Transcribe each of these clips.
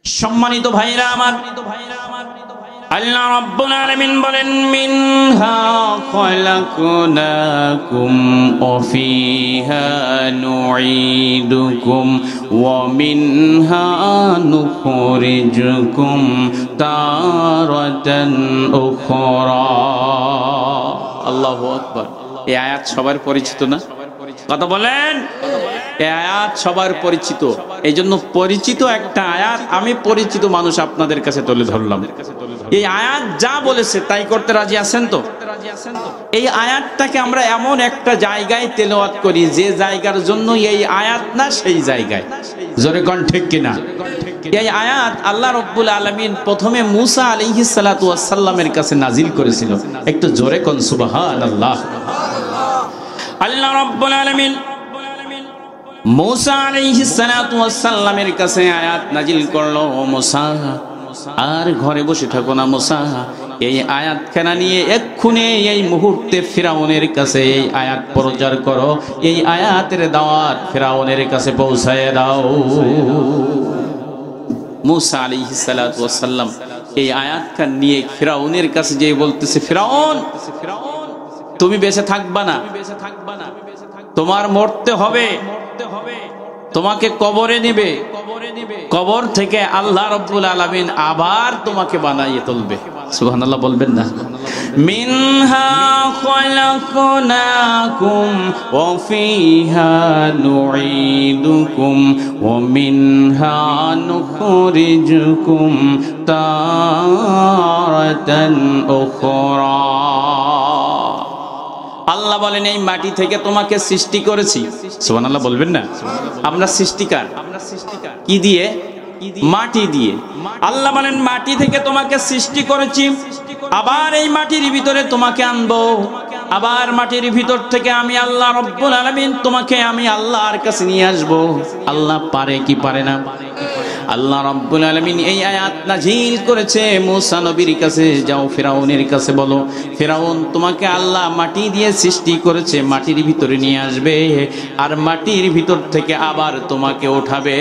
সম্মানিত ভাইরা আমার, আল্লাহ রাব্বুল আলামিন বলেন মিনহা খালাকনাকুম ওয়া ফিহা নুঈদুকুম ওয়া মিনহা নুখরিজুকুম তারাতান উখরা। আল্লাহু আকবার। এই আয়াত সবার পরিচিত না? কথা বলেন। এই আয়াত সবার পরিচিত, এই জন্য পরিচিত একটা আয়াত আমি পরিচিত মানুষ আপনাদের কাছে তুলে ধরলাম। এই আয়াত যা বলেছে তাই করতে রাজি আছেন তো? এই আয়াতটাকে আমরা এমন একটা জায়গায় তেলাওয়াত করি যে জায়গার জন্য এই আয়াত না সেই জায়গায়। জোরে কোন ঠিক কিনা? এই আয়াত আল্লাহ রাব্বুল আলামিন প্রথমে মুসা আলাইহিস সালাতু ওয়াস সালামের কাছে নাজিল করেছিল। একটু জোরে কোন সুবহানাল্লাহ। আল্লাহ রাব্বুল আলামিন মুসা আলাইহিস সালাতু ওয়াস সালামের কাছে আয়াত নাজিল করলো, ও মুসা আর ঘরে বসে থাকো না মুসা, এই আয়াতখানা নিয়ে এক্ষুনি এই মুহূর্তে ফিরাউনের কাছে এই আয়াত প্রচার করো, এই আয়াতের দাওয়াত ফিরাউনের কাছে পৌঁছায় দাও। মুসা আলাইহিস সালাতু ওয়াস সালাম এই আয়াতখান নিয়ে ফিরাউনের কাছে যে বলতেছে, ফিরাউন তুমি বেঁচে থাকবা না, তোমার মরতে হবে, তোমাকে কবরে নেবে, কবর থেকে আল্লাহ রাব্বুল আলামিন আবার তোমাকে বানাইয়ে তুলবে। সুবহানাল্লাহ বলবেন না? মিনহা খালাকনাকুম ওয়া ফিহা নুঈদুকুম ওয়া মিনহা নুখরিজুকুম তারাতান উখরা। আল্লাহ বলেন এই মাটি থেকে তোমাকে সৃষ্টি করেছি। সুবহানাল্লাহ বলবেন না? আমরা সৃষ্টিকার। কি দিয়ে? মাটি দিয়ে। আল্লাহ বলেন মাটি থেকে তোমাকে সৃষ্টি করেছি, আবার এই মাটির ভিতরে তোমাকে আনবো, আবার মাটির ভিতর থেকে আমি আল্লাহ রাব্বুল আলামিন তোমাকে আমি আল্লাহর কাছে নিয়ে আসবো। আল্লাহ পারে কি পারে না? আল্লাহ রাব্বুল আলামিন এই আয়াত নাযিল করেছে মুসা নবীর কাছে, যাও ফিরাউনের কাছে বলো, ফিরাউন তোমাকে আল্লাহ মাটি দিয়ে সৃষ্টি করেছে, মাটির ভিতরে নিয়ে আসবে, আর মাটির ভিতর থেকে আবার তোমাকে উঠাবে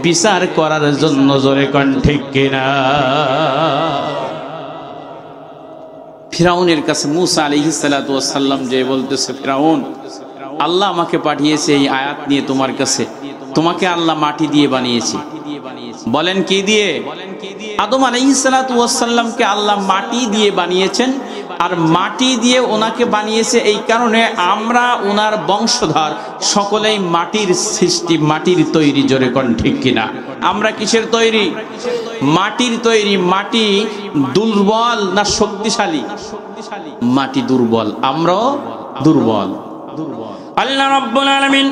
বিচার করার জন্য। জোরে কোন ঠিক কিনা? ফিরাউনের কাছে মুসা আলাইহিস সালাতু ওয়াস সালাম যে বলতেছে, ফিরাউন আল্লাহ আমাকে পাঠিয়েছে এই আয়াত নিয়ে তোমার কাছে, তোমাকে আল্লাহ মাটি দিয়ে বানিয়েছে। বলেন কি দিয়ে? আদম আলাইহিস সালাতু ওয়াস সালামকে আল্লাহ মাটি দিয়ে বানিয়েছেন, আর মাটি দিয়ে ওনাকে বানিয়েছে এই কারণে আমরা ওনার বংশধর সকলেই মাটির সৃষ্টি, মাটির তৈরি। জোরে কোন ঠিক কিনা? আমরা কিসের তৈরি? মাটির তৈরি। মাটি দুর্বল না শক্তিশালী? মাটি দুর্বল, আমরাও দুর্বল। আল্লাহ রাব্বুল আলামিন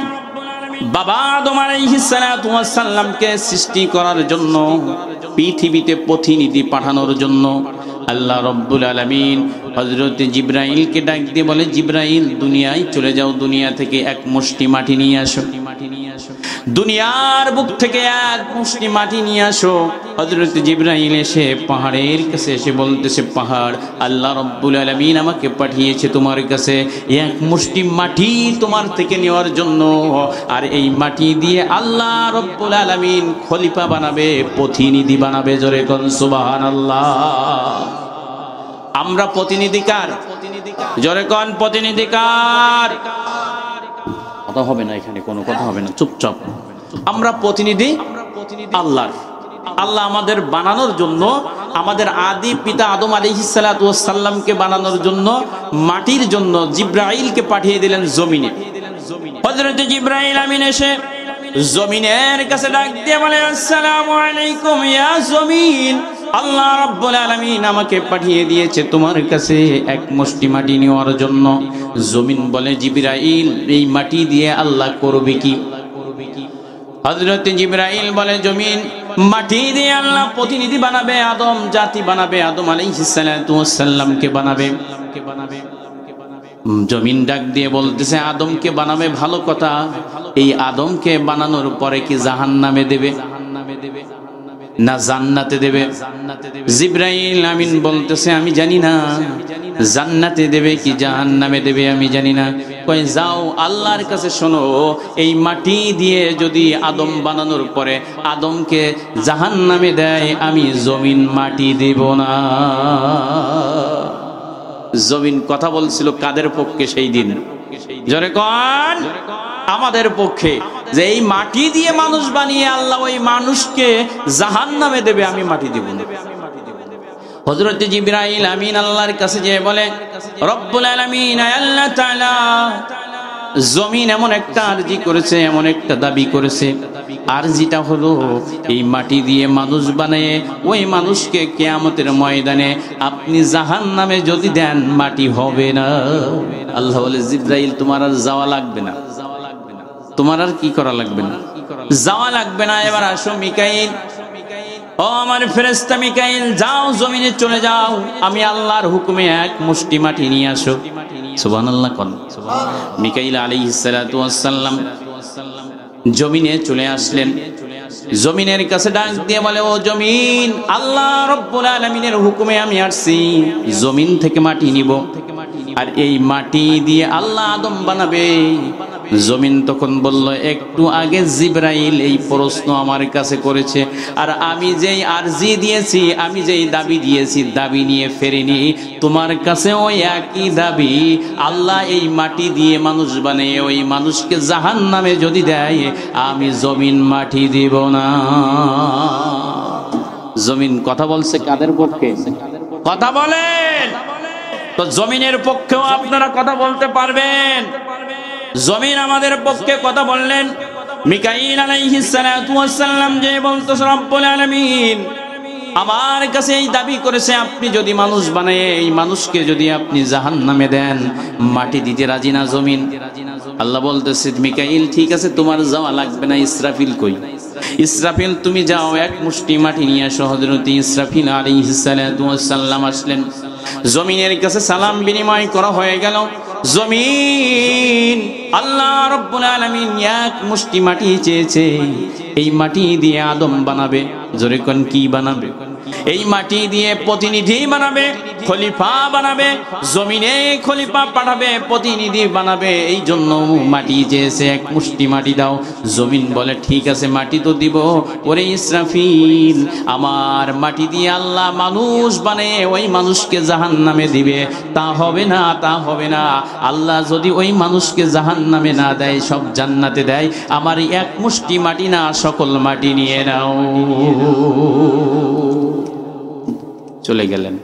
বাবা আদম আলাইহিস সালাতু ওয়াস সালামকে সৃষ্টি করার জন্য, পৃথিবীতে প্রতিনিধি পাঠানোর জন্য আল্লাহ রাব্বুল আলামিন হযরত জিবরাইলকে ডাক দিয়ে বলে, জিবরাইল দুনিয়ায় চলে যাও, দুনিয়া থেকে এক মুষ্টি মাটি নিয়ে আসো, দুনিয়ার বুক থেকে এক মুষ্টি মাটি নিয়ে আসো। হযরত জিবরাইল এসে পাহাড়ের কাছে এসে বলতেছে, পাহাড় আল্লাহ রাব্বুল আলামিন আমাকে পাঠিয়েছে তোমার কাছে এক মুষ্টি মাটি তোমার থেকে নেওয়ার জন্য, আর এই মাটি দিয়ে আল্লাহ রাব্বুল আলামিন খলিফা বানাবে, প্রতিনিধি বানাবে। জোরে কোন সুবহানাল্লাহ। আমরা প্রতিনিধি কার? জোরে কোন প্রতিনিধি কার? কথা হবে না এখানে, কোনো কথা হবে না, চুপচাপ। আমরা প্রতিনিধি আল্লাহর। আল্লাহ আমাদের বানানোর জন্য, আমাদের আদি পিতা আদম আলাইহিস সালাতু ওয়াস সালামকে বানানোর জন্য, মাটির জন্য জিবরাইলকে পাঠিয়ে দিলেন জমিনে। হযরত জিবরাইল আমিন এসে জমিনের কাছে ডাক দিয়ে বলে, আসসালামু আলাইকুম ইয়া জমিন, আল্লাহ রাব্বুল আলামিন আমাকে পাঠিয়ে দিয়েছে তোমার কাছে এক মুষ্টি মাটি নেওয়ার জন্য। জমিন বলে, জিবরাইল এই মাটি দিয়ে আল্লাহ করবে কি? হযরত জিবরাইল বলে, জমিন মাটি দিয়ে আল্লাহ প্রতিনিধি বানাবে, আদম জাতি বানাবে, আদম আলাইহিস সালাতু ওয়াস সালামকে বানাবে। জমিন ডাক দিয়ে বলতেছে, আদমকে বানাবে ভালো কথা, এই আদমকে বানানোর পরে কি জাহান্নামে দেবে না জান্নাতে দেবে? জিবরাইল আমিন বলতেছে, আমি জানি না, জান্নাতে দেবে কি জাহান্নামে দেবে আমি জানি না। কই যাও আল্লাহর কাছে শোনো, এই মাটি দিয়ে যদি আদম বানানোর পরে আদমকে জাহান্নামে দেয়, আমি জমিন মাটি দেব না। জমিন কথা বলছিল কাদের পক্ষে সেই দিন? জোরে কোন? আমাদের পক্ষে। যে এই মাটি দিয়ে মানুষ বানিয়ে আল্লাহ ওই মানুষকে জাহান্নামে দেবে, আমি মাটি দেব না। হযরত জিবরাইল আমিন আল্লাহর কাছে যেয়ে বলে, রব্বুল আলামিন আল্লাহ তাআলা জমিন এমন একটা আরজি করেছে, এমন একটা দাবি করেছে, আরজিটা হলো এই মাটি দিয়ে মানুষ বানিয়ে ওই মানুষকে কিয়ামতের ময়দানে আপনি জাহান্নামে যদি দেন মাটি হবে না। আল্লাহ বলে, জিবরাইল তোমার আর যাওয়া লাগবে না, তোমার আর কি করা লাগবে না, যাওয়া লাগবে না। এবার আসো মিকাইল, ও আমার ফেরেশতা মিকাইল, যাও জমিনে চলে যাও, আমি আল্লাহর হুকুমে এক মুষ্টি মাটি নিয়ে আসো। সুবহানাল্লাহ কোন? মিকাইল আলাইহিস সালাতু ওয়াস সালাম জমিনে চলে আসলেন। জমিনের কাছে ডাক দিয়ে বলে, ও জমিন, আল্লাহ রাব্বুল আলামিনের হুকুমে আমি আসছি, জমিন থেকে মাটি নিব, আর এই মাটি দিয়ে আল্লাহ আদম বানাবে। জমিন তখন বলল, একটু আগে জিবরাইল এই প্রশ্ন আমার কাছে করেছে, আর আমি যেই আরজি দিয়েছি, আমি যেই দাবি দিয়েছি, দাবি নিয়ে ফেরিনি। তোমার কাছে ওই একই দাবি, আল্লাহ এই মাটি দিয়ে মানুষ বানিয়ে ওই মানুষকে জাহান্নামে যদি দেয়, আমি জমিন মাটি দিব না। জমিন কথা বলছে কাদের পক্ষে? কথা বলেন তো। জমিনের পক্ষেও আপনারা কথা বলতে পারবেন। জমিন আমাদের পক্ষে কথা বললেন। মিকাইল আলাইহিস সালাতু ওয়াস সালাম যে বলতো, রব্বুল আলামিন আমার কাছে এই দাবি করেছে, আপনি যদি মানুষ বানায় এই মানুষকে যদি আপনি জাহান্নামে দেন, মাটি দিতে রাজি না জমিন। আল্লাহ বলতেছে, মিকাইল ঠিক আছে, তোমার যাওয়া লাগবে না। ইসরাফিল কই? ইসরাফিল তুমি যাও, এক মুষ্টি মাটি নিয়ে আসো। হযরত ইসরাফিল আলাইহিস সালাতু ওয়াস সালাম আসলেন। জমিনের কাছে সালাম বিনিময় করা হয়ে গেল। জমিন আল্লাহ রাব্বুল আলামিন এক মুষ্টি মাটি চেয়েছে, এই মাটি দিয়ে আদম বানাবে। জোরে কোন কি বানাবে? এই মাটি দিয়ে প্রতিনিধি বানাবে, খলিফা বানাবে, জমিনে খলিফা পাঠাবে, প্রতিনিধি বানাবে। এই জন্য মাটি চেয়েছে, এক মুষ্টি মাটি দাও। জমিন বলে, ঠিক আছে মাটি তো দিব। ওরে ইসরাফিল, আমার মাটি দিয়ে আল্লাহ মানুষ বানিয়ে ওই মানুষকে জাহান্নামে দিবে, তা হবে না, তা হবে না। আল্লাহ যদি ওই মানুষকে জাহান্নামে না দেয়, সব জান্নাতে দেয়, আমার এক মুষ্টি মাটি না, সকল মাটি নিয়ে নাও। চলে গেলেন।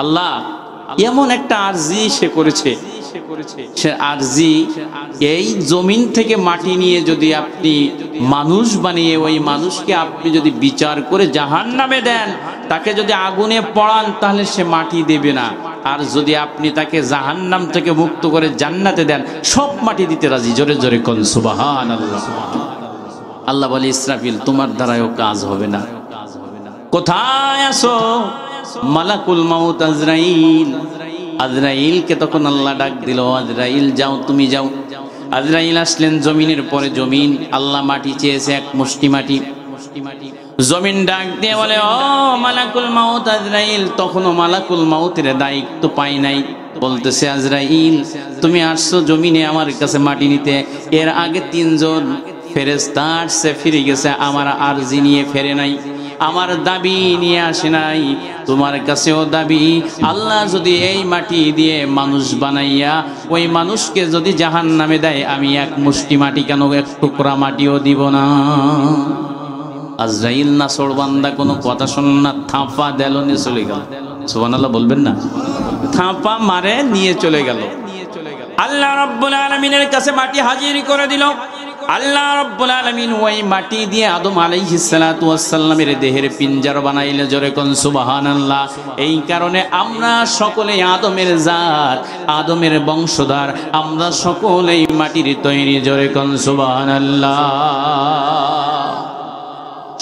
আল্লাহ এমন একটা আরজি সে করেছে, সে আরজি এই জমিন থেকে মাটি নিয়ে যদি আপনি মানুষ বানিয়ে ওই মানুষকে আপনি যদি বিচার করে জাহান্নামে দেন, তাকে যদি আগুনে পড়ান, তাহলে সে মাটি দেবে না। আর যদি আপনি তাকে জাহান্নাম থেকে মুক্ত করে জান্নাতে দেন, সব মাটি দিতে রাজি। জোরে জোরে কোন সুবহানাল্লাহ। আল্লাহ বলে, ইসরাফিল তোমার দ্বারাও কাজ হবে না। কোথায় আছো? মালাকুল মাউত আজরাইল। আজরাইলকে তখন আল্লাহ ডাক দিল, আজরাইল যাও, তুমি যাও। আজরাইল আসলেন জমিনের পরে। জমিন আল্লাহ মাটি চেয়েছে, এক মুষ্টি মাটি। জমিন ডাক দিয়ে বলে, ও মালাকুল মাউত আজরাইল। তখনও মালাকুল মাউতের দায়িত্ব পাই নাই। বলতেছে, আজরাইল তুমি আসছো জমিনে আমার কাছে মাটি নিতে, এর আগে 3 জন ফেরেশতা আসছে, ফিরে গেছে, আমার আরজি নিয়ে ফেরে নাই, আমার দাবি নিয়ে আসে নাই। তোমার কাছেও দাবি, আল্লাহ যদি এই মাটি দিয়ে মানুষ বানাইয়া ওই মানুষকে যদি জাহান্নামে দেয়, আমি এক মুষ্টি মাটি কেন, এক টুকরা মাটিও দিব না। আজরাইল নাছর বান্দা কোনো কথা শোন না, থাপা দেল নিয়ে চলে গেল। সুবহানাল্লাহ বলবেন না? থাপা মারে নিয়ে চলে গেল। আল্লাহ রাব্বুল আলামিনের কাছে মাটি হাজির করে দিল। আল্লাহ রাব্বুল আলামিন ওই মাটি দিয়ে আদম আলাইহিস সালাতু ওয়াস সালামের দেহের পিঞ্জার বানাইলে। জোরে কোন সুবহানাল্লাহ। এই কারণে আমরা সকলেই আদমের জাত, আদমের বংশধর, আমরা সকলেই মাটির তৈরি। জোরে কোন সুবহানাল্লাহ।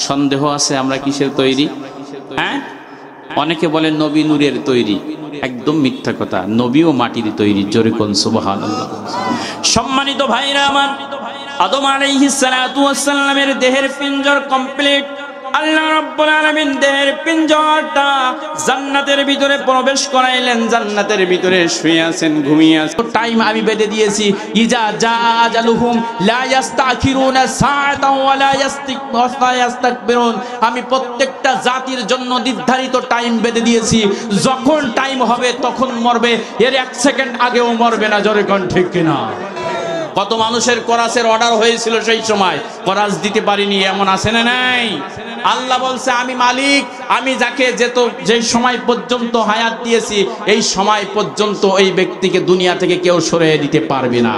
সন্দেহ আছে আমরা কিসের তৈরি? হ্যাঁ, অনেকে বলে নবী নূরের তৈরি, একদম মিথ্যা কথা। নবীও মাটির তৈরি। জোরে কোন সুবহানাল্লাহ। সম্মানিত ভাইরা আমার, আদম আলাইহিস সালাতু ওয়াস সালামের দেহের পিঞ্জর কমপ্লিট। আল্লাহ রাব্বুল আলামিন দেহের পিঞ্জরটা জান্নাতের ভিতরে প্রবেশ করাইলেন, জান্নাতের ভিতরে শুয়ে আছেন, ঘুমিয়ে আছেন। টাইম আমি বেঁধে দিয়েছি, ইজা জাআজালুহুম লা ইস্তাখিরুনা সাআতাও ওয়া লা ইস্তাকবিরুন। আমি প্রত্যেকটা জাতির জন্য নির্ধারিত টাইম বেঁধে দিয়েছি, যখন টাইম হবে তখন মরবে, এর 1 সেকেন্ড আগেও মরবে না। জোরে কোন ঠিক কিনা? কত মানুষের করাসের অর্ডার হয়েছিল, সেই সময় করাস দিতে পারিনি, এমন আছে না নাই? আল্লাহ বলছে আমি মালিক, আমি যাকে যে সময় পর্যন্ত হায়াত দিয়েছি এই সময় পর্যন্ত এই ব্যক্তিকে দুনিয়া থেকে কেউ সরিয়ে দিতে পারবে না।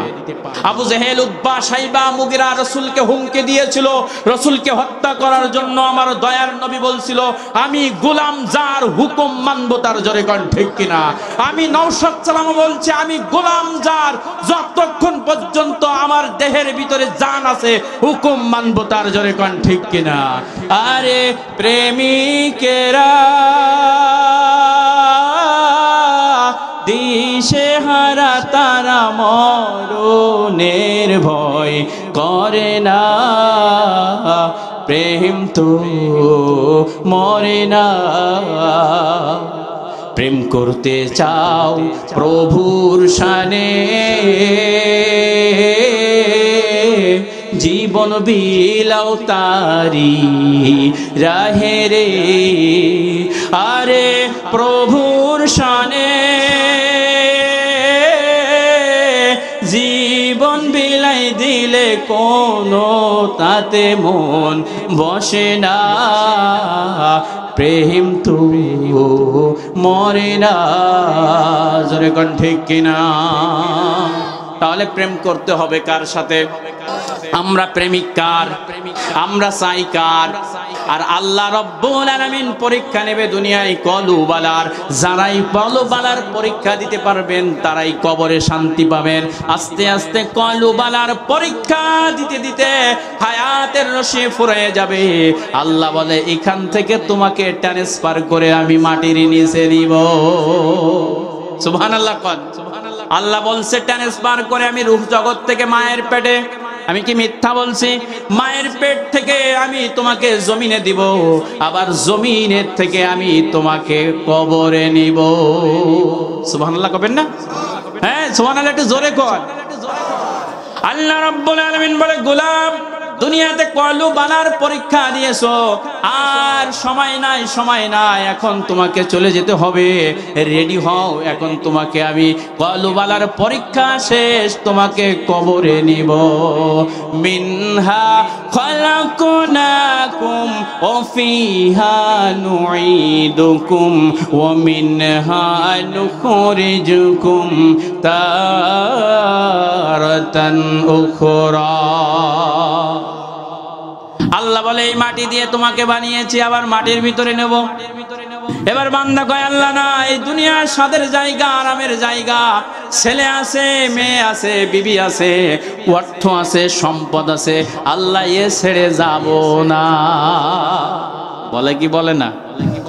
আবু জেহেল, উতবা, শাইবা, মুগিরা রাসূলকে হুমকি দিয়েছিল, রাসূলকে হত্যা করার জন্য। আমার দয়ার নবী বলছিল আমি গোলাম, যার হুকুম মানবো তার। জোরে কোন ঠিক কিনা? আমি নওশাদ সালাম বলছি আমি গোলাম, যার যতক্ষণ পর্যন্ত আমার দেহের ভিতরে জান আছে হুকুম মানবো তার। জোরে কোন ঠিক কিনা? আরে প্রেমিকেরা দিশে হারা, তারা মরণের ভয় করে না, প্রেম তো মরে না। প্রেম করতে চাও প্রভুর শানে, জীবন বিলাও তারি রাহে রে। আরে প্রভুর শানে জীবন বিলাই দিলে কোনো তাতে মন বসে না, প্রেম তো মরে না। জোরে কোন ঠিক কিনা? তাহলে প্রেম করতে হবে কার সাথে? আমরা প্রেমিক কার? আমরা চাই কার? আর আল্লাহ রাব্বুল আলামিন পরীক্ষা নেবে দুনিয়ায় কলুবালার। যারাই কলুবালার পরীক্ষা দিতে পারবেন তারাই কবরে শান্তি পাবেন। আস্তে আস্তে কলুবালার পরীক্ষা দিতে দিতে হায়াতের রশি ফুরিয়ে যাবে। আল্লাহ বলে এখান থেকে তোমাকে ট্রান্সফার করে আমি মাটির নিচে দিব। সুবহানাল্লাহ। আল্লাহ বলছে ট্রান্সফার করে আমি রূহ জগৎ থেকে মায়ের পেটে, আমি কি মিথ্যা বলছি? মায়ের পেট থেকে আমি তোমাকে জমিনে দিব, আবার জমিনের থেকে আমি তোমাকে কবরে নিব। সুবহানাল্লাহ কবেন না? হ্যাঁ সুবহানাল্লাহ একটু জোরে কর। আল্লাহ রাব্বুল আলামিন বলে গোলাম দুনিয়াতে কলুবালার পরীক্ষা দিয়েছো, আর সময় নাই, সময় নাই, এখন তোমাকে চলে যেতে হবে, রেডি হও। এখন তোমাকে আমি কলুবালার পরীক্ষা শেষ, তোমাকে কবরে নিব। মিনহা খালাকনাকুম ওয়া ফিহা নুঈদুকুম ওয়া মিনহা নুখরিজুকুম তারাতান উখরা। আল্লাহ বলে এই মাটি দিয়ে তোমাকে বানিয়েছি, আবার মাটির ভিতরে নেব। এবার বান্দা কয় আল্লাহ না, এই দুনিয়ার স্বাদের জায়গা, আরামের জায়গা, ছেলে আছে, মেয়ে আছে, বিবি আছে, অর্থ আছে, সম্পদ আছে, আল্লাহ এ ছেড়ে যাব না। বলে কি বলে না?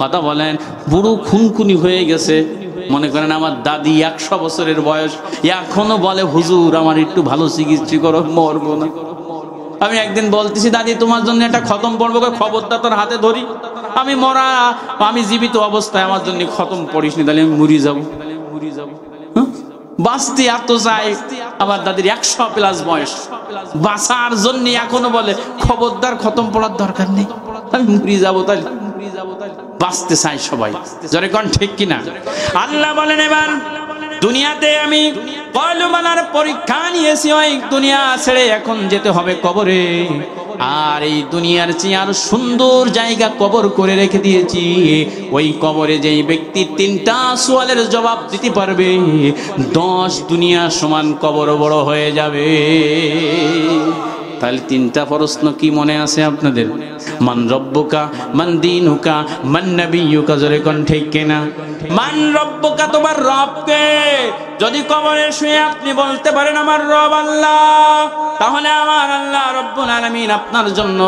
কথা বলেন। বুড়ো খুনখুনি হয়ে গেছে, মনে করেন আমার দাদি 100 বছরের বয়স, এখনো বলে হুজুর আমার একটু ভালো চিকিৎসা করো, মরবো না। আমি একদিন বলতেছি দাদি তোমার জন্য একটা খতম পড়বো, খবরটা তোর হাতে ধরি, আমি মরা, আমি জীবিত অবস্থায় আমার জন্য খতম পড়িস নি, তাহলে আমি মরি যাবো। বাঁচতে এত চাই, আমার দাদির 100+ বয়স, বাঁচার জন্য এখনো বলে খবরদার খতম পড়ার দরকার নেই, আমি মরি যাবো, তাহলে বাঁচতে চাই সবাই। জোরে কোন ঠিক কিনা? আল্লাহ বলেন এবার দুনিয়াতে আমি কলুবালার পরীক্ষা নিয়েছি, ওই দুনিয়া ছেড়ে এখন যেতে হবে কবরে। আর এই দুনিয়ার চেয়ে আরো সুন্দর জায়গা কবর করে রেখে দিয়েছি। ওই কবরে যেই ব্যক্তি 3টা সওয়ালের জবাব দিতে পারবে, 10 দুনিয়া সমান কবর বড় হয়ে যাবে। তাহলে 3টা প্রশ্ন কি মনে আছে আপনাদের? মান রব্বুকা, মান দীনুকা, মান নবিয়ুকা। জোরে কোন ঠিক কিনা? মান রব্বুকা, তোমার রব কে? যদি কবরে শুয়ে আপনি বলতে পারেন আমার রব আল্লাহ, তাহলে আমার আল্লাহ রব্বুল আলামিন আপনার জন্য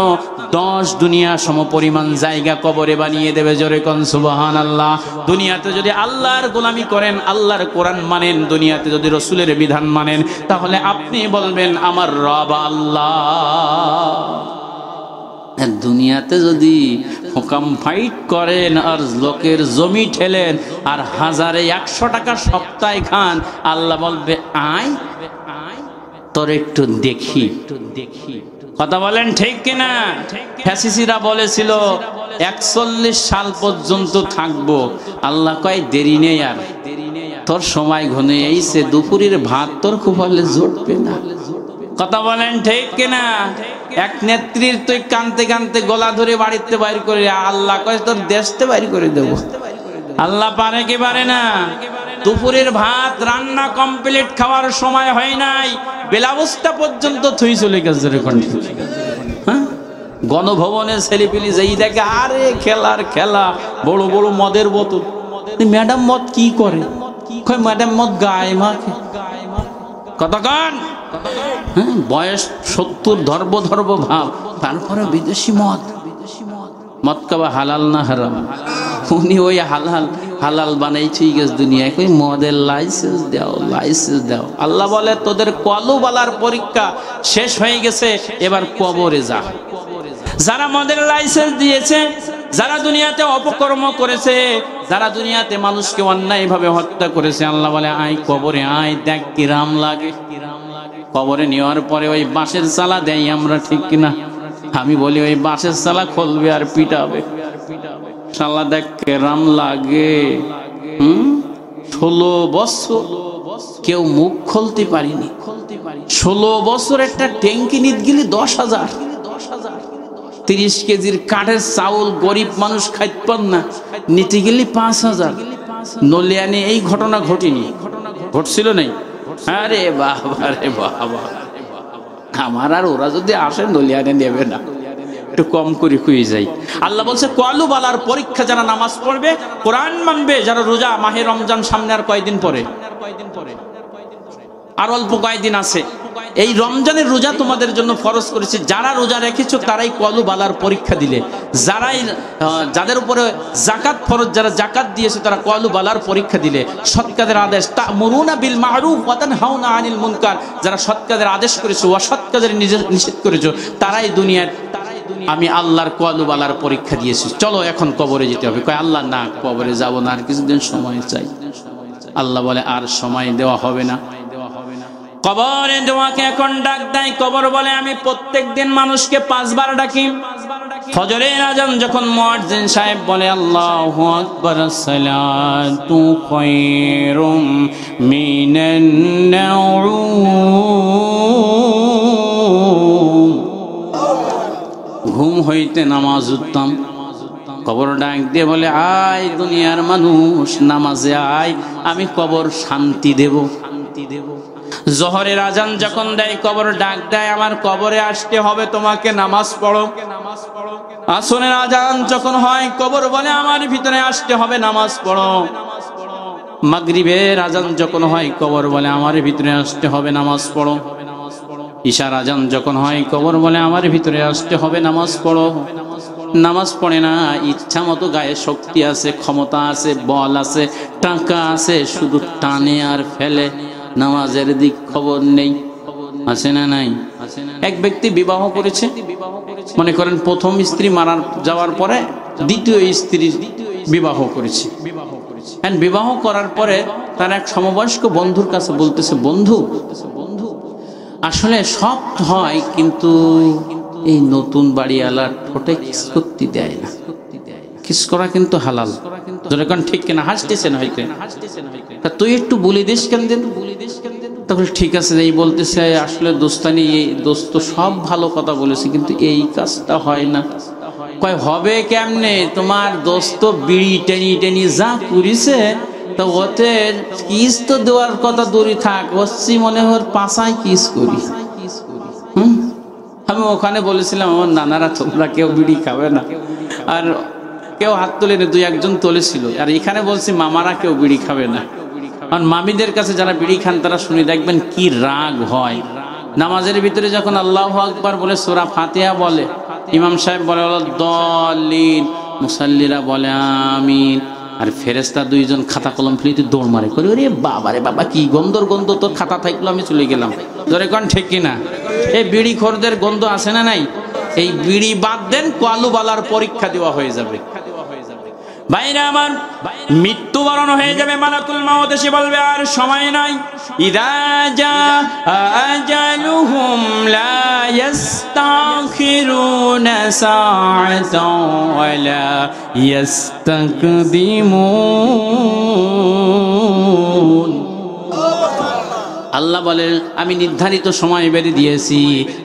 10 দুনিয়া সমপরিমাণ জায়গা কবরে বানিয়ে দেবে। জোরে কোন সুবহানাল্লাহ। দুনিয়াতে যদি আল্লাহর গোলামি করেন, আল্লাহর কোরআন মানেন, দুনিয়াতে যদি রাসূলের বিধান মানেন, তাহলে আপনি বলবেন আমার রব আল্লাহ। দুনিয়াতে যদি হুকাম ফাইট করেন আর লোকের জমি ঠেলেন আর 1000-100 টাকা সপ্তাহে খান, আল্লাহ বলবে আয় তোর একটু দেখি। কথা বলেন ঠিক কিনা? ফ্যাসিস্টরা বলেছিল 41 সাল পর্যন্ত থাকবো, আল্লাহ কয় দেরি নেই, আর তোর সময় ঘনে এইছে, দুপুরের ভাত তোর খুব হলে জুটবে না। কথা বলেন ঠিক কিনা? এক নেত্রীর তুই কানতে কানতে গলা ধরে বাড়িতে বাইর করে, আল্লাহ কয় তোর দেশতে বাইর করে দেব। আল্লাহ পারে কি পারে না? দুপুরের ভাত রান্না কমপ্লিট, খাওয়ার সময় হয় নাই, বেলাবস্তা পর্যন্ত থুই চলে গেছে। হ্যাঁ, গণভবনে ছেলেপিলি যেই দেখে, আরে খেলার খেলা, বড় বড় মদের বোতল। ম্যাডাম মদ কি করে? ম্যাডাম মদ গায়ে মাখে। কতক্ষণ? হ্যাঁ, বয়স 70, ধর্ব ধর্ব ভাব, তারপরে বিদেশি মদ। মদ খাওয়া হালাল না হারাম? উনি ওই হালাল হালাল বানাইছেই গেছে দুনিয়ায়, কই মদের লাইসেন্স দাও, লাইসেন্স দাও। আল্লাহ বলে তোদের কলুবালার পরীক্ষা শেষ হয়ে গেছে, এবার কবরে যা। যারা মদের লাইসেন্স দিয়েছে, যারা দুনিয়াতে অপকর্ম করেছে, যারা দুনিয়াতে মানুষকে অন্যায় ভাবে হত্যা করেছে, আল্লাহ বলে আয় কবরে আয়, দেখ কিরাম লাগে। কবরে নেওয়ার পরে ওই বাঁশের চালা দেয় আমরা, ঠিক কিনা? আমি বলি ওই বাঁশের চালা খুলবে আর পিটাবে, শালা দেখ কেরাম লাগে। 16 বছর কেউ মুখ খুলতে পারিনি। 16 বছর একটা ট্যাঙ্কি নিতে গেলে 10,000। 30 কেজির কাঠের চাউল গরিব মানুষ খাইতে পান না, নিতে গেলে 5,000। নলিয়ানে এই ঘটনা ঘটেনি, ঘটছিল নাই? আরে বাবা রে বাবা, আমার আর ওরা যদি আসে নলিয়ানে নেবে না, একটু কম করে খুঁজে যাই। আল্লাহ বলছে কলু বালার পরীক্ষা, যারা নামাজ পড়বে, কোরআন মানবে, যারা রোজা, মাহে রমজান সামনে আর কয়দিন পরে, আর অল্প কয়েকদিন আছে। এই রমজানের রোজা তোমাদের জন্য ফরজ করেছে, যারা রোজা রেখেছো তারাই কলু বালার পরীক্ষা দিলে। যারাই যাদের উপরে জাকাত ফরজ, যারা জাকাত দিয়েছে তারা কলু বালার পরীক্ষা দিলে। সৎ কাজের আদেশ, তা'মুরুনা বিল মা'রুফ ওয়া তানহাউনা আনিল মুনকার, যারা সৎ কাজের আদেশ করেছো, অসৎ কাজের নিষেধ করেছো, তারাই দুনিয়ার আমি আল্লাহর কলু বালার পরীক্ষা দিয়েছি। চলো এখন কবরে যেতে হবে। কয় আল্লাহ না, কবরে যাব না, আর কিছুদিন সময় চাই। আল্লাহ বলে আর সময় দেওয়া হবে না। কবরে তোমাকে এখন ডাক দেয়। কবর বলে আমি প্রত্যেক দিন মানুষকে 5 বার ডাকি। ফজরের আজান যখন মুয়াজ্জিন সাহেব বলে আল্লাহু আকবার, আসসালাতু খায়রুম মিনান নাউম, ঘুম হইতে নামাজ উঠতাম। কবর ডাক দিয়ে বলে আয় দুনিয়ার মানুষ, নামাজে আয়, আমি কবর শান্তি দেব। জোহরের আজান যখন দেয়, কবর ডাক দেয় আমার কবরে আসতে হবে, তোমাকে নামাজ পড়ো। আসরের আজান যখন হয়, কবর বলে আমার ভিতরে আসতে হবে, নামাজ পড়ো। মাগরিবের আজান যখন হয়, কবর বলে আমার ভিতরে আসতে হবে, নামাজ পড়ো। ইশার আজান যখন হয়, কবর বলে আমার ভিতরে আসতে হবে, নামাজ পড়ো। নামাজ পড়ে না, ইচ্ছা মতো গায়ে শক্তি আছে, ক্ষমতা আছে, বল আছে, টাকা আছে, শুধু টানে আর ফেলে, নামাজের দিক খবর নেই। আছে না নাই? এক ব্যক্তি বিবাহ করেছে, মনে করেন প্রথম স্ত্রী মারা যাওয়ার পরে দ্বিতীয় স্ত্রী বিবাহ করেছে। বিবাহ করার পরে তার এক সমবয়স্ক বন্ধুর কাছে বলতেছে, বন্ধু আসলে সব হয়, কিন্তু এই নতুন বাড়িওয়ালার ঠোঁটে কিস করতে দেয় না। কিস করা কিন্তু হালাল, যখন ঠিক কিনা? হাসতেছেন হইতে, তা তুই একটু বলে দিস কেন দিন। তখন ঠিক আছে, এই বলতেছে আসলে দোস্তানি, এই দোস্ত সব ভালো কথা বলেছে, কিন্তু এই কাজটা হয় না। কয় হবে কেমনে? তোমার দোস্ত বিড়ি টেনি টেনি যা করিছে, তো ওতে কিস তো দেওয়ার কথা দূরে থাক, হচ্ছি মনে হয় পাশায় কিস করি। আমি ওখানে বলেছিলাম আমার নানারা তোমরা কেউ বিড়ি খাবে না, আর কেউ হাত তোলেনি, 2-1 তুলেছিল। আর এখানে বলছি মামারা কেউ বিড়ি খাবে না। আর মামিদের কাছে যারা বিড়ি খান তারা শুনে দেখবেন কি রাগ হয়। নামাজের ভিতরে যখন আল্লাহু আকবার বলে সূরা ফাতিহা বলে, ইমাম সাহেব বলে দলিন, মুসাল্লিরা বলে আমিন, আর ফেরেশতা 2জন খাতা কলম ফেলিতে দৌড় মারে, করে ওরে বাবা রে বাবা, কি গন্ধর গন্ধ, তোর খাতা থাকলো আমি চলে গেলাম। ধরে কোন ঠিক কিনা? এই বিড়ি খোরদের গন্ধ আছে না নাই? এই বিড়ি বাদ দেন, কালুবালার পরীক্ষা দেওয়া হয়ে যাবে। ভাইরা আমার, মৃত্যুবরণ হয়ে যাবে, মালাকুল মাউত এসে বলবে আর সময় নাই। ইযা জা আজালুহুম লা ইস্তাখিরুনা সাআতাও ওয়া লা ইস্তাকদিমুন। আল্লাহ বলেন আমি নির্ধারিত সময় বেঁধে দিয়েছি,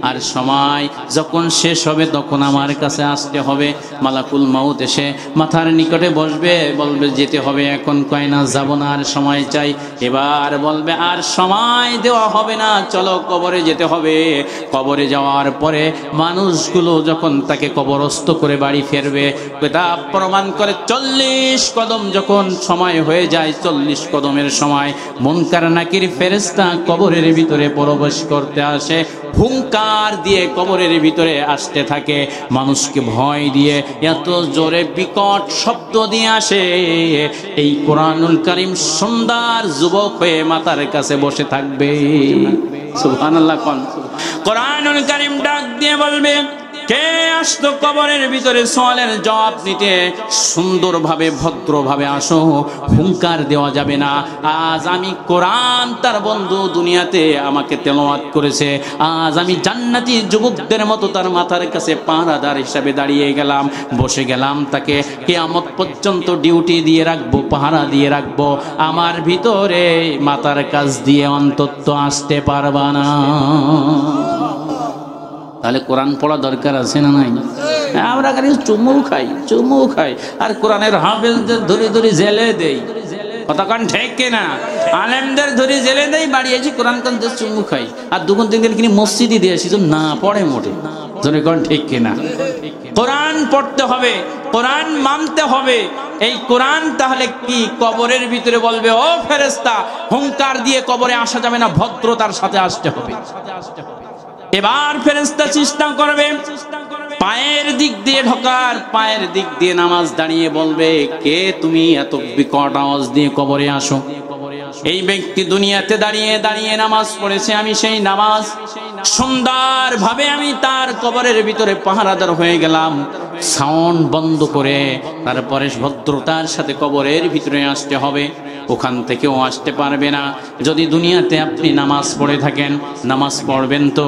আর সময় যখন শেষ হবে তখন আমার কাছে আসতে হবে। মালাকুল মাউত এসে মাথার নিকটে বসবে, বলবে যেতে হবে, এখন কয় না যাব না, আর সময় চাই। এবার বলবে আর সময় দেওয়া হবে না, চলো কবরে যেতে হবে। কবরে যাওয়ার পরে মানুষগুলো যখন তাকে কবরস্থ করে বাড়ি ফেরবে, কিতাব প্রমাণ করে 40 কদম যখন সময় হয়ে যায়, 40 কদমের সময় মুনকার নাকির ফেরেশতা কবরের ভিতরে প্রবেশ করতে আসে, হুঙ্কার দিয়ে কবরের ভিতরে আসতে থাকে, মানুষকে ভয় দিয়ে এত জোরে বিকট শব্দ দিয়ে আসে। এই কোরআনুল কারীম সুন্দর যুবক হয়ে মাতার কাছে বসে থাকবে। সুবহানাল্লাহ। কোরআনুল কারীম ডাক দিয়ে বলবে কে আসতো কবরের ভিতরে সওয়ালের জবাব নিতে, সুন্দরভাবে ভদ্রভাবে আসো, হুঙ্কার দেওয়া যাবে না। আজ আমি কোরআন তার বন্ধু দুনিয়াতে আমাকে তেলাওয়াত করেছে, আজ আমি জান্নাতি যুবকদের মতো তার মাথার কাছে পাহারাদার হিসাবে দাঁড়িয়ে গেলাম, বসে গেলাম, তাকে কিয়ামত পর্যন্ত ডিউটি দিয়ে রাখবো, পাহারা দিয়ে রাখবো। আমার ভিতরে মাথার কাছ দিয়ে অন্তত আসতে পারবা না। তাহলে কোরআন পড়া দরকার আছে না নাই? আমরা খালি চুমু খাই আর কোরআনের হাফেজদের ধরে ধরে জেলে দেই। কতক্ষণ ঠিক কিনা? আলেমদের ধরে জেলে দেই, বাড়ি এসে কোরআন কান চুমু খাই, আর দুগুণ তিন দিন কিনে মসজিদে দিয়ে আসি, না পড়ে মোটে। ধরে কোন ঠিক কিনা? কোরআন পড়তে হবে, কোরআন মানতে হবে। এই কোরআন তাহলে কি কবরের ভিতরে বলবে ও ফেরেশতা হুঙ্কার দিয়ে কবরে আসা যাবে না, ভদ্রতার সাথে আসতে হবে। এবার ফেরেশতা চেষ্টা করবে পায়ের দিক দিয়ে ঢোকার, পায়ের দিক দিয়ে নামাজ দাঁড়িয়ে বলবে কে তুমি এত বিকট আওয়াজ দিয়ে কবরে আসো? এই ব্যক্তি দুনিয়াতে দাঁড়িয়ে দাঁড়িয়ে নামাজ পড়েছে, আমি সেই নামাজ সুন্দর ভাবে আমি তার কবরের ভিতরে পাহারাদার হয়ে গেলাম। সাউন্ড বন্ধ করে তারপরে ভদ্রতার সাথে কবরের ভিতরে আসতে হবে, ওখান থেকেও আসতে পারবে না। যদি দুনিয়াতে আপনি নামাজ পড়ে থাকেন, নামাজ পড়বেন তো?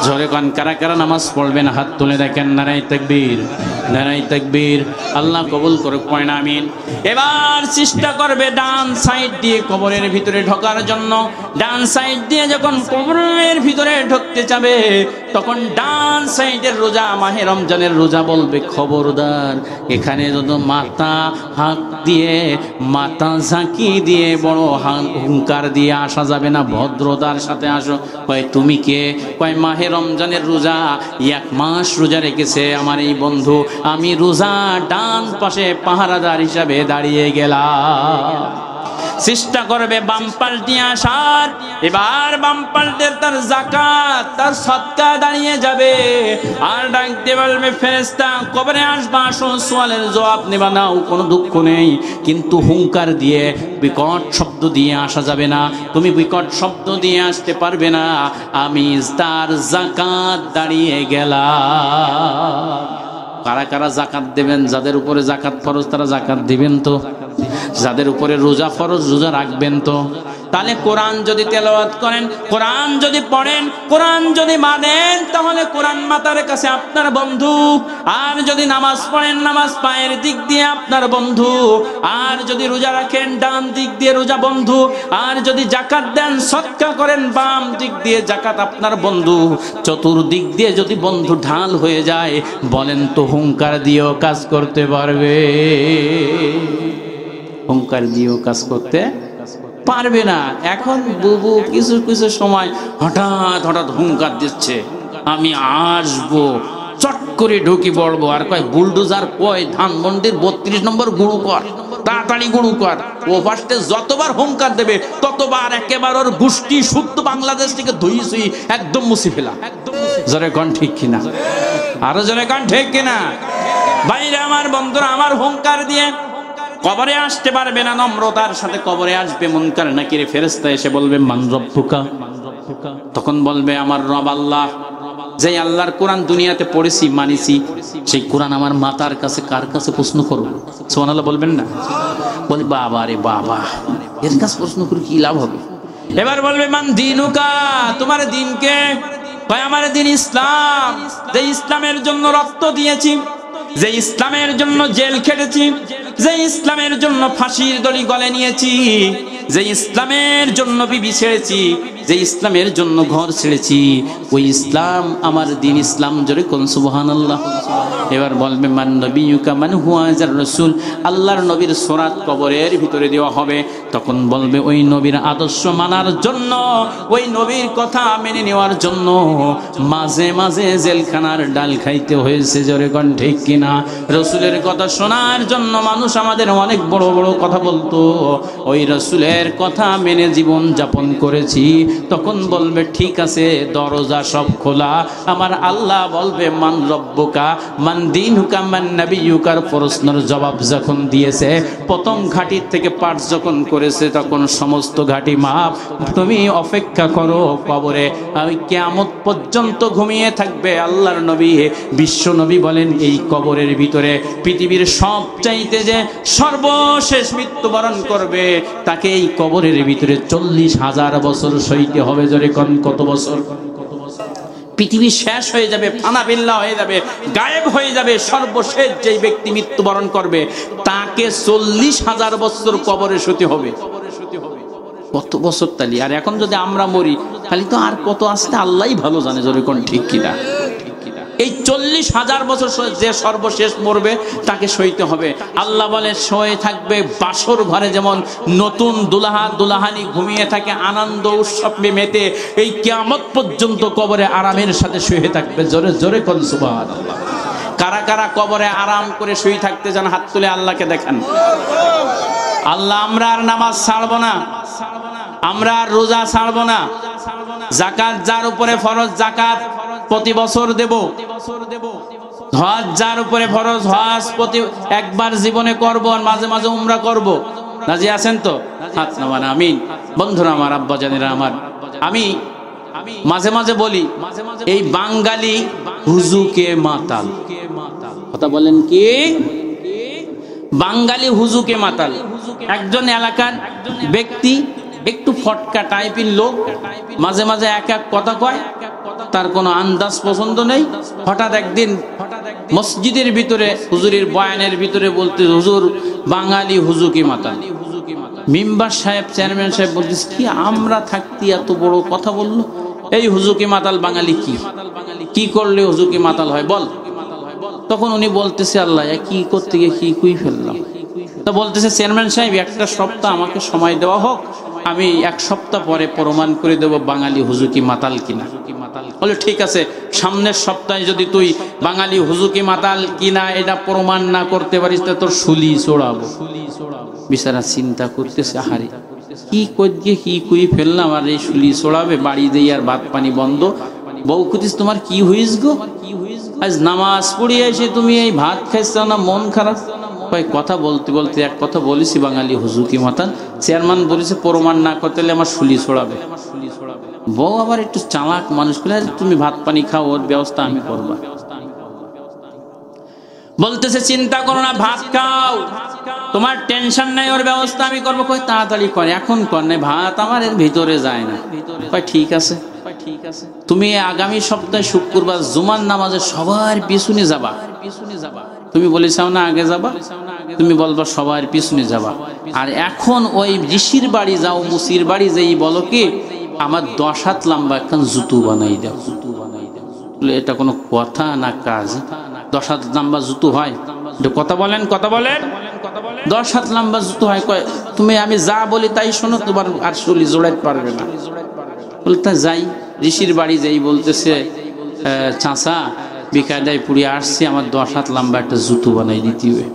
জোরে কান কারা কারা নামাজ পড়বেন হাত তুলে দেখেন। নারায়ে তাকবীর, নারায়ে তাকবীর। আল্লাহ কবুল করুক, পড়েন আমিন। এবার চেষ্টা করবে ডান সাইড দিয়ে কবরের ভিতরে ঢোকার জন্য। ডান সাইড দিয়ে যখন কবরের ভিতরে ঢুকতে যাবে, তখন ডান সাইডের রোজা, মাহে রমজানের রোজা বলবে খবরদার, এখানে যদি মাথা হাত দিয়ে, মাথা ঝাঁকি দিয়ে, বড় হুঙ্কার দিয়ে আসা যাবে না, ভদ্রতার সাথে আসো। কয় তুমি কে? কয় মাহে রমজানের রোজা, 1 মাস রোজা রেখেছে আমার এই বন্ধু, আমি রোজা ডান পাশে পাহারাদার হিসাবে দাঁড়িয়ে গেলাম। চেষ্টা করবে বাম পাল্টে আসার। এবার বাম পাল্টে তার যাকাত, তার সদকা দাঁড়িয়ে যাবে, আর ডাক দিয়ে বলবে ফেরেশতা কবরে আসবা, আসো, সওয়ালের জবাব নেবা নাও, কোনো দুঃখ নেই, কিন্তু হুঙ্কার দিয়ে বিকট শব্দ দিয়ে আসা যাবে না, তুমি বিকট শব্দ দিয়ে আসতে পারবে না, আমি তার যাকাত দাঁড়িয়ে গেলাম। কারা কারা যাকাত দেবেন? যাদের উপরে যাকাত ফরজ তারা যাকাত দিবেন তো? যাদের উপরে রোজা ফরজ রোজা রাখবেন তো? তাহলে কোরআন যদি তেলাওয়াত করেন, কোরআন যদি পড়েন, কোরআন যদি মানেন, তাহলে কোরআন মাতার কাছে আপনার বন্ধু। আর যদি নামাজ পড়েন, নামাজ পায়ের দিক দিয়ে আপনার বন্ধু। আর যদি রোজা রাখেন, ডান দিক দিয়ে রোজা বন্ধু। আর যদি যাকাত দেন, সদকা করেন, বাম দিক দিয়ে যাকাত আপনার বন্ধু। চতুর্দিক দিয়ে যদি বন্ধু ঢাল হয়ে যায়, বলেন তো হুঙ্কার দিয়েও কাজ করতে পারবে? হুঙ্কার দিয়েও কাজ করতে পারবে না। এখন বুবু কিছু কিছু সময় হঠাৎ হঠাৎ হুঙ্কার দিচ্ছে, আমি আসবো, চট করে ঢুকি পড়বো, আর কয় বুলডোজার কয় ধানমন্ডির 32 নম্বর গুঁড়ো কর, তাড়াতাড়ি গুঁড়ো কর। ও ফার্স্টে যতবার হুঙ্কার দেবে ততবার একেবারে ওর গোষ্ঠী শুদ্ধ বাংলাদেশ থেকে ধুইছুই একদম মুছে ফেলা। জোরে কন ঠিক কিনা? আরো জোরে কন ঠিক কিনা? বাইরে আমার বন্ধুরা, আমার হুঙ্কার দিয়ে কবরে আসতে পারবে না, নম্রতার সাথে কবরে আসবে। মুনকার নাকির ফেরেশতা এসে বলবে মান রব্বুকা, তখন বলবে আমার রব আল্লাহ। যে আল্লাহর কোরআন দুনিয়াতে পড়েছি মানিছি, সেই কোরআন আমার মাতার কাছে কার কাছে প্রশ্ন করব? সুবহানাল্লাহ বলবেন না? বলি বাবা রে বাবা, এর কাছে প্রশ্ন করে কি লাভ হবে? এবার বলবে মান দিনুকা, তোমার দিনকে? কয় আমার দিন ইসলাম, যে ইসলামের জন্য রক্ত দিয়েছি, যে ইসলামের জন্য জেল খেটেছি, যে ইসলামের জন্য ফাঁসির দড়ি গলে নিয়েছি, যে ইসলামের জন্য বিবি ছেড়েছি, যে ইসলামের জন্য ঘর ছেড়েছি, ওই ইসলাম আমার দিন ইসলাম। জোরে কোন সুবহানাল্লাহ। এবার বলবে মান নবিয়ুকা মান হুয়া যার রাসূল, আল্লাহর নবীর সূরাত কবরের ভিতরে দেওয়া হবে। তখন বলবে ওই নবীর আদর্শ মানার জন্য, ওই নবীর কথা মেনে নেওয়ার জন্য মাঝে মাঝে জেলখানার ডাল খাইতে হয়েছে। জোরে কোন ঠিক কিনা? রাসূলের কথা শোনার জন্য মানুষ আমাদের অনেক বড় বড় কথা বলতো, ওই রাসূলের কথা মেনে জীবন যাপন করেছি। তখন বলবে ঠিক আছে, দরজা সব খোলা। আমার আল্লাহ বলবে মান রব্বুকা মান দীনুকা মান নবিয়ুকার প্রশ্নের জবাব যখন দিয়েছে, প্রথম ঘাটির থেকে পাঠ যখন করেছে, তখন সমস্ত ঘাটি মাপ। তুমি অপেক্ষা করো কবরে, আমি কিয়ামত পর্যন্ত ঘুমিয়ে থাকবে। আল্লাহর নবী বিশ্ব নবী বলেন এই কবরের ভিতরে পৃথিবীর সবচাইতে যে সর্বশেষ মৃত্যুবরণ করবে, তাকে এই কবরের ভিতরে 40,000 বছর সইতে হবে। জোরে কোন কত বছর? পৃথিবী শেষ হয়ে যাবে, ফানা বিল্লাহ হয়ে যাবে, গায়েব হয়ে যাবে। সর্বশেষ যেই ব্যক্তি মৃত্যুবরণ করবে, তাকে 40,000 বছর কবরে শুতে হবে। কত বছর তালি? আর এখন যদি আমরা মরি, তাহলে তো আর কত আসতে আল্লাহই ভালো জানে। জোরে কোন ঠিক কিনা? এই 40,000 বছর যে সর্বশেষ মরবে, তাকে সইতে হবে। আল্লাহ বলে সয়ে থাকবে বাসর ঘরে, যেমন নতুন দুলাহা দুলাহানি ঘুমিয়ে থাকে আনন্দ উৎসবে মেতে, এই কিয়ামত পর্যন্ত কবরে আরামের সাথে শুয়ে থাকবে। জোরে জোরে কোন সুবহানাল্লাহ। কারা কারা কবরে আরাম করে শুয়ে থাকতে চান? হাত তুলে আল্লাহকে দেখান। আল্লাহ আমরা আর নামাজ ছাড়বো না, আমরা আর রোজা ছাড়বো না, যাকাত যার উপরে ফরজ যাকাত প্রতি বছর দেব, হজ যার উপরে ফরজ হজ প্রতি একবার জীবনে করব, আর মাঝে মাঝে উমরা করব। রাজি আছেন তো? হাত নামান। আমিন। বন্ধুরা আমার, আব্বা জানেরা আমার, আমি মাঝে মাঝে বলি এই বাঙালি হুজুকে মাতাল। কথা বলেন কি? বাঙালি হুজুকে মাতাল। একজন এলাকার ব্যক্তি একটু ফটকা টাইপের লোক, মাঝে মাঝে এক এক কথা কয়, তার কোনো আন্দাজ পছন্দ নেই। হঠাৎ একদিন মসজিদের ভিতরে হুজুরের বয়ানের ভিতরে বলতে, হুজুর বাঙালি হুজুকি মাতাল। মেম্বার সাহেব, চেয়ারম্যান সাহেব বলতেছে কি আমরা থাকতে এত বড় কথা বললো? এই হুজুকি মাতাল বাঙালি কি করলে হুজুকি মাতাল হয় বল? তখন উনি বলতেছে আল্লাহ কি করতে গিয়ে কি কুই ফেললাম। তো বলতেছে চেয়ারম্যান সাহেব একটা সপ্তাহ আমাকে সময় দেওয়া হোক, আমি এক সপ্তাহ পরে প্রমাণ করে দেব বাঙালি হুজুকি মাতাল কিনা। বলে ঠিক আছে, সামনের সপ্তাহে যদি তুই বাঙালি হুজুকি মাতাল কিনা এটা প্রমাণ না করতে পারিস, তা তোর শুলি চড়াবো। বিচারা চিন্তা করতেছে, আহারে কি করিয়ে কি কুই ফেললাম, আর এই শুলি চড়াবে, বাড়ি দিয়ে আর ভাত পানি বন্ধ। বউ খুঁজিস তোমার কি হইস গো? আজ নামাজ পড়িয়ে এসে তুমি এই ভাত খাইছ না, মন খারাপ? কথা বলতে বলতে এক কথা বলেছি বাঙালি হুজুকি মাতাল। চেয়ারম্যান বলেছে প্রমাণ না করতে হলে আমার শুলি ছড়াবে। বউ আবার একটু চালাক মানুষ, তুমি ভাত পানি খাও, ওর ব্যবস্থা আমি করবো। বলতেছে চিন্তা করো না, ভাত খাও, তোমার টেনশন নাই, ওর ব্যবস্থা আমি করবো। কই তাড়াতাড়ি করে, এখন কর নাই, ভাত আমার এর ভিতরে যায় না। কই ঠিক আছে, তুমি আগামী সপ্তাহে শুক্রবার জুমার নামাজে সবার পিছনে যাবা। তুমি বলেছাও না আগে যাবা, তুমি বলবা সবার পিছনে যাবা। আর এখন ওই ঋষির বাড়ি যাও, মুসির বাড়ি যেই বলো কি আমার 10 হাত লম্বা এখন জুতো বানাই দাও। এটা কোনো কথা না কাজ? 10 হাত লম্বা জুতো হয়? কথা বলেন, কথা বলেন। 10 হাত লম্বা জুতো হয়? তুমি আমি যা বলি তাই শোনো, তোমার আর শুলি জোড়াইতে পারবে না। বলতে যাই ঋষির বাড়ি যাই, বলতেছে চাচা বিকায়দায় পুড়িয়ে আসছি, আমার 10 হাত লম্বা একটা জুতো বানাই দিতে হবে।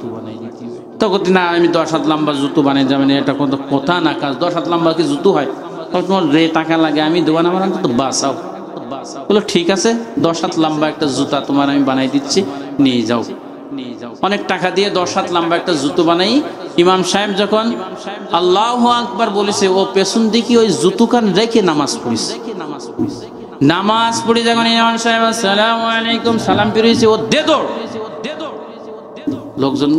তখন না আমি 10 হাত লম্বা জুতো বানাই যাবেন, এটা কোনো কথা না কাজ? 10 হাত লম্বা কি জুতো হয়? তোমার রে টাকা লাগে, আমি দেবো না, আমার তো বাঁচাও। বলো ঠিক আছে, 10 হাত লম্বা একটা জুতা তোমার আমি বানাই দিচ্ছি, নিয়ে যাও। অনেক টাকা দিয়ে 10 হাত লম্বা একটা জুতো বানাই। ইমাম সাহেব যখন আল্লাহু আকবার বলেছে, ও পেছন দিকে ওই জুতো কান রেখে নামাজ পড়িস। নামাজ পড়ে যখন ইমাম সাহেব আসসালামু আলাইকুম সালাম ফিরিয়েছে, ও দে দৌড়। লোকজন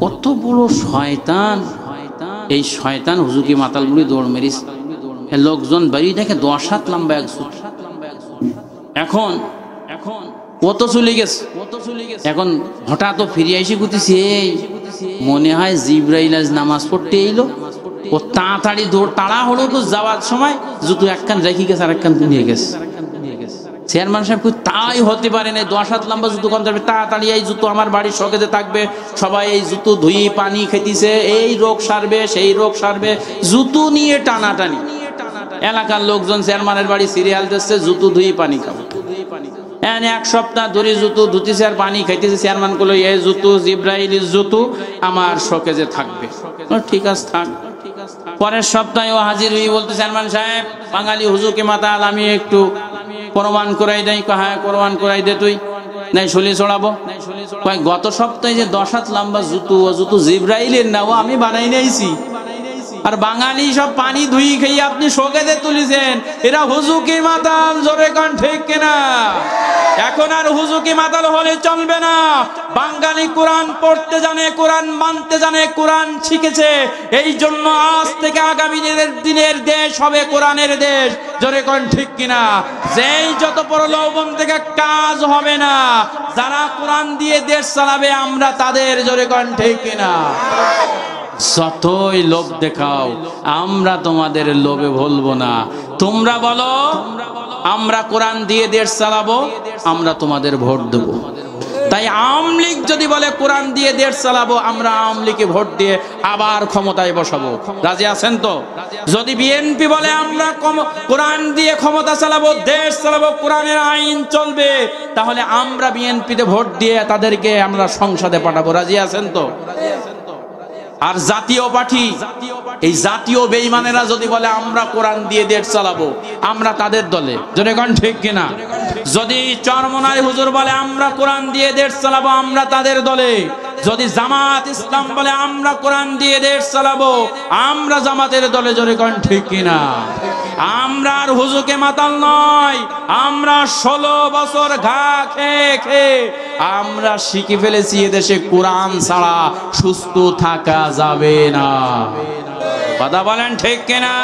কত বড় শয়তান, এই শয়তান হুজুরকে মাতাল বুড়ি দৌড় মেরিস। লোকজন বাড়ি দেখে 10 হাত লম্বা এক জুতো। এখন কত চলে গেছে, এখন হঠাৎ ফিরে এসে করতেছে, এই মনে হয় জিবরাইল আজ নামাজ পড়তে এলো। ও তাড়াতাড়ি দৌড়, তাড়াহুড়ো করে যাওয়ার সময় জুতো একখান রেখে গেছে আর একখান নিয়ে গেছে। চেয়ারম্যান সাহেব তাই হতে পারে না, 10 হাত লম্বা জুতো কোন যাবে, তাড়াতাড়ি এই জুতো আমার বাড়ির শোকেজে থাকবে, সবাই এই জুতো ধুয়ে পানি খেতেছে, এই রোগ সারবে সেই রোগ সারবে, জুতো নিয়ে টানাটানি। এলাকার লোকজন চেয়ারম্যানের বাড়ি সিরিয়াল দিচ্ছে, জুতো ধুয়ে পানি খাবো। এক সপ্তাহ ধরে জুতো ধুতেছে আর পানি খাইতেছে। চেয়ারম্যান গুলো এই জুতো জিব্রাইলের জুতো আমার শোকেজে থাকবে। ঠিক আছে থাক। পরের সপ্তাহে ও হাজির হয়ে বলতে, চেয়ারম্যান সাহেব বাঙালি হুজুরকে মাতাল, আমি একটু প্রমাণ করাই দেয়। হ্যাঁ প্রমাণ করাই দে তুই, নাই শলি চড়াবো। গত সপ্তাহে যে 10 হাত লম্বা জুতো, ও জুতো জিব্রাইলের না, ও আমি বানাই নিয়েছি। আর বাঙালি সব পানি ধুই খেয়ে আপনি শোকেজে তুলেছেন, এরা হুজুরকে মাতাল। জোরে কান ঠিক কিনা? এখন আর হুজুরকে মাতাল হলে চলবে না। বাঙালি কোরআন পড়তে জানে, কোরআন মানতে জানে, কোরআন শিখেছে। এই জন্য আজ থেকে আগামী দিনের দেশ হবে কোরআনের দেশ। জোরে কান ঠিক কিনা? যেই যত প্রলোভন থেকে কাজ হবে না, যারা কোরআন দিয়ে দেশ চালাবে আমরা তাদের। জোরে কান ঠিক কিনা? যতই লোভ দেখাও আমরা তোমাদের লোভে ভুলবো না। তোমরা বলো আমরা কোরআন দিয়ে দেশ চালাবো, আমরা তোমাদের ভোট দেবো। তাই আওয়ামী লীগ যদি বলে কোরআন দিয়ে দেশ চালাবো, আমরা আওয়ামী লীগে ভোট দিয়ে আবার ক্ষমতায় বসাবো। রাজি আছেন তো? যদি বিএনপি বলে আমরা কোরআন দিয়ে ক্ষমতা চালাবো, দেশ চালাবো, কোরআনের আইন চলবে, তাহলে আমরা বিএনপিতে ভোট দিয়ে তাদেরকে আমরা সংসদে পাঠাবো। রাজি আছেন তো? আর জাতীয় পার্টি, এই জাতীয় বেঈমানেরা যদি বলে আমরা কোরআন দিয়ে দেশ চালাবো, আমরা তাদের দলে। জোরে কোন ঠিক কিনা? যদি চরমনাই হুজুর বলে আমরা কোরআন দিয়ে দেশ চালাবো, আমরা তাদের দলে। যদি জামাত ইসলাম বলে আমরা কোরআন দিয়ে দেশ চালাবো, আমরা জামাতের দলে। জোরে কোন ঠিক কিনা? আমরা আর হুজুরকে মাতাল নয়, আমরা 16 বছর ঘা খেয়ে খেয়ে আমরা শিখে ফেলেছি এদেশে কোরআন ছাড়া সুস্থ থাকা যাবে না। কথা বলেন ঠিক কিনা?